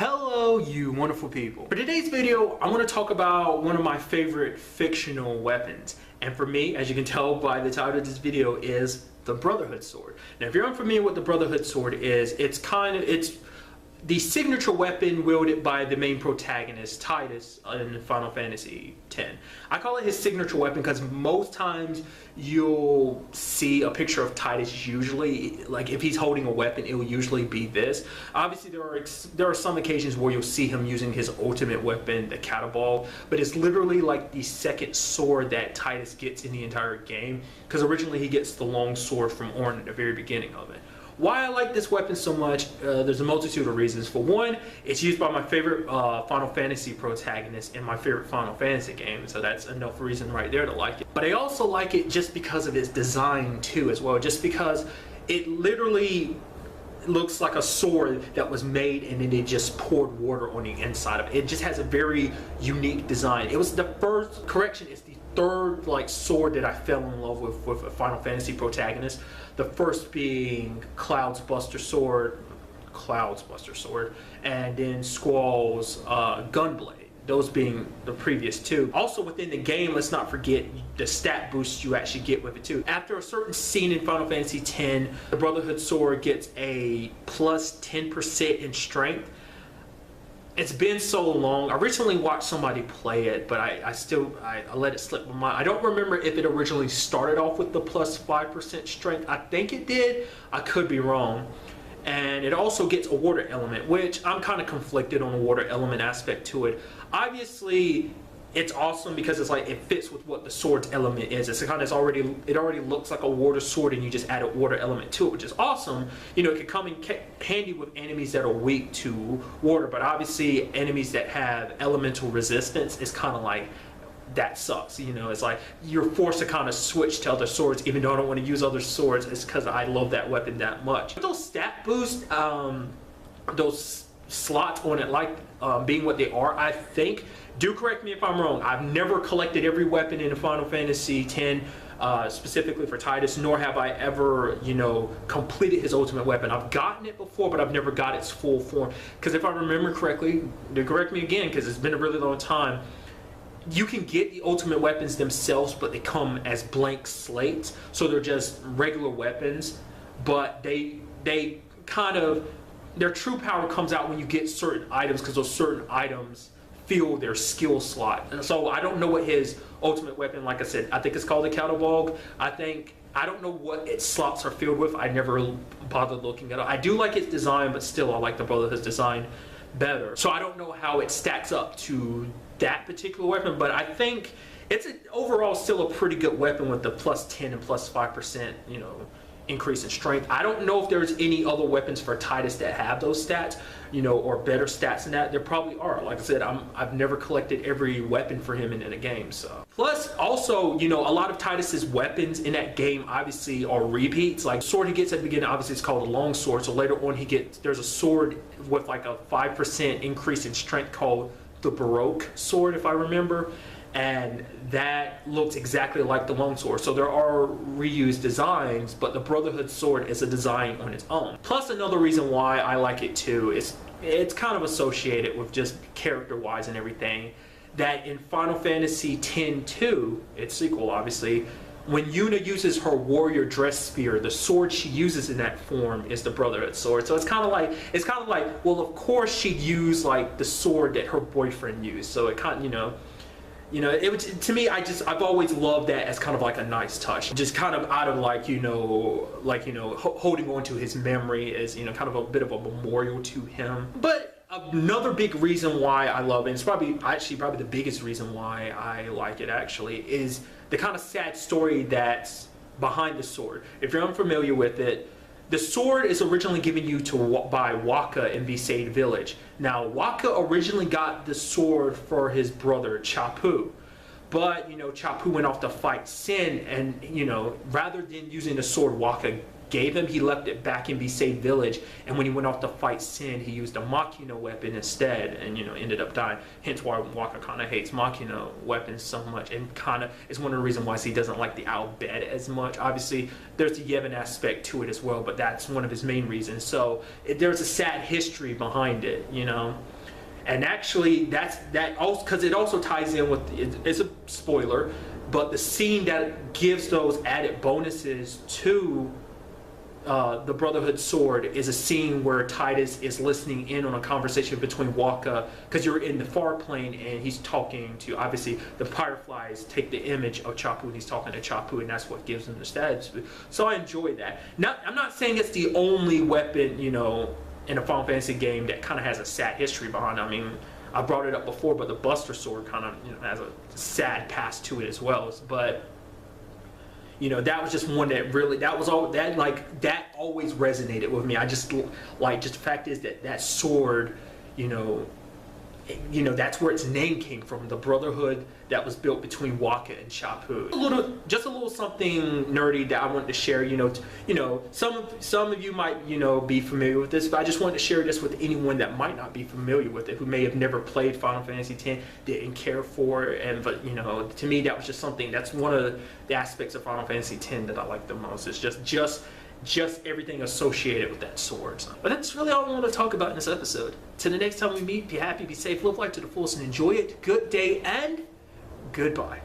Hello, you wonderful people. For today's video, I want to talk about one of my favorite fictional weapons. And for me, as you can tell by the title of this video, is the Brotherhood sword. Now, if you're unfamiliar with the Brotherhood sword is, it's the signature weapon wielded by the main protagonist, Titus, in Final Fantasy X. I call it his signature weapon because most times you'll see a picture of Titus, usually, like if he's holding a weapon, it will usually be this. Obviously, there are some occasions where you'll see him using his ultimate weapon, the catapult, but it's literally like the second sword that Titus gets in the entire game, because originally he gets the long sword from Ornn at the very beginning of it. Why I like this weapon so much, there's a multitude of reasons. For one, it's used by my favorite Final Fantasy protagonist in my favorite Final Fantasy game, so that's enough reason right there to like it. But I also like it just because of its design too as well, just because it literally looks like a sword that was made and then they just poured water on the inside of it. It just has a very unique design. It was the first, correction, it's the third like sword that I fell in love with a Final Fantasy protagonist. The first being Cloud's Buster Sword, and then Squall's Gunblade. Those being the previous two. Also within the game, let's not forget the stat boost you actually get with it too. After a certain scene in Final Fantasy X, the Brotherhood sword gets a plus 10% in strength. It's been so long. I recently watched somebody play it, but I let it slip my mind. I don't remember if it originally started off with the plus 5% strength. I think it did. I could be wrong. And it also gets a water element, which I'm kind of conflicted on the water element aspect to it. Obviously, it's awesome because it's like it fits with what the sword's element is. It already looks like a water sword, and you just add a water element to it, which is awesome. You know, it can come in handy with enemies that are weak to water, but obviously enemies that have elemental resistance is kind of like, that sucks. You know, it's like you're forced to kind of switch to other swords, even though I don't want to use other swords. It's because I love that weapon that much. Those stat boosts, those slots on it, like being what they are, I think, do correct me if I'm wrong, I've never collected every weapon in the Final Fantasy X, specifically for Titus, nor have I ever, you know, completed his ultimate weapon. I've gotten it before, but I've never got its full form. Because if I remember correctly, to correct me again, because it's been a really long time, you can get the ultimate weapons themselves, but they come as blank slates, so they're just regular weapons, but they kind of, their true power comes out when you get certain items, because those certain items fill their skill slot. And so I don't know what his ultimate weapon, like I said, I think it's called the catapult. I don't know what its slots are filled with. I never bothered looking at it. I do like its design, but still I like the Brotherhood's design better. So I don't know how it stacks up to that particular weapon, but I think it's overall still a pretty good weapon with the plus 10 and plus 5%, you know, increase in strength. I don't know if there's any other weapons for Titus that have those stats, you know, or better stats than that. There probably are. Like I said, I've never collected every weapon for him in a game, so. Plus, also, you know, a lot of Titus's weapons in that game obviously are repeats. Like, sword he gets at the beginning, obviously it's called a long sword, so later on there's a sword with like a 5% increase in strength called the Baroque sword, if I remember, and that looks exactly like the longsword. So there are reused designs, but the Brotherhood sword is a design on its own. Plus, another reason why I like it too is it's kind of associated with just character-wise and everything, that in Final Fantasy X-2, its sequel obviously, when Yuna uses her warrior dress spear, the sword she uses in that form is the Brotherhood sword. So it's kind of like, well, of course she'd use like the sword that her boyfriend used. So it kind of, it was, to me, I've always loved that as kind of like a nice touch, just kind of out of like, holding on to his memory as, kind of a bit of a memorial to him. But another big reason why I love it, and it's probably the biggest reason why I like it actually, is the kind of sad story that's behind the sword. If you're unfamiliar with it, the sword is originally given you by Wakka in Besaid Village. Now, Wakka originally got the sword for his brother, Chapu. But, Chapu went off to fight Sin, and, rather than using the sword Wakka gave him, he left it back in Besaid Village, and when he went off to fight Sin, he used a Machina weapon instead, and ended up dying. Hence why Walker kind of hates Machina weapons so much, and kind of is one of the reasons why he doesn't like the Al Bhed as much. Obviously, there's the Yevon aspect to it as well, but that's one of his main reasons. So there's a sad history behind it, And actually, that also, because it also ties in with, it's a spoiler, but the scene that gives those added bonuses to the Brotherhood sword is a scene where Titus is listening in on a conversation between Waka, because you're in the far plane and he's talking to, obviously the Fireflies take the image of Chapu and he's talking to Chapu, and that's what gives him the status. So I enjoy that. Now, I'm not saying it's the only weapon, in a Final Fantasy game that kind of has a sad history behind it. I mean, I brought it up before, but the Buster Sword kind of has a sad past to it as well. But that was just one that really, that always resonated with me. I just like, just the fact is that sword, that's where its name came from, the Brotherhood that was built between Waka and Chapu. Just a little something nerdy that I wanted to share. Some of you might be familiar with this, but I just wanted to share this with anyone that might not be familiar with it, who may have never played Final Fantasy X, didn't care for it, but to me that was just something. That's one of the aspects of Final Fantasy X that I like the most. It's just everything associated with that sword. But that's really all I want to talk about in this episode. Till the next time we meet, be happy, be safe, live life to the fullest, and enjoy it. Good day and goodbye.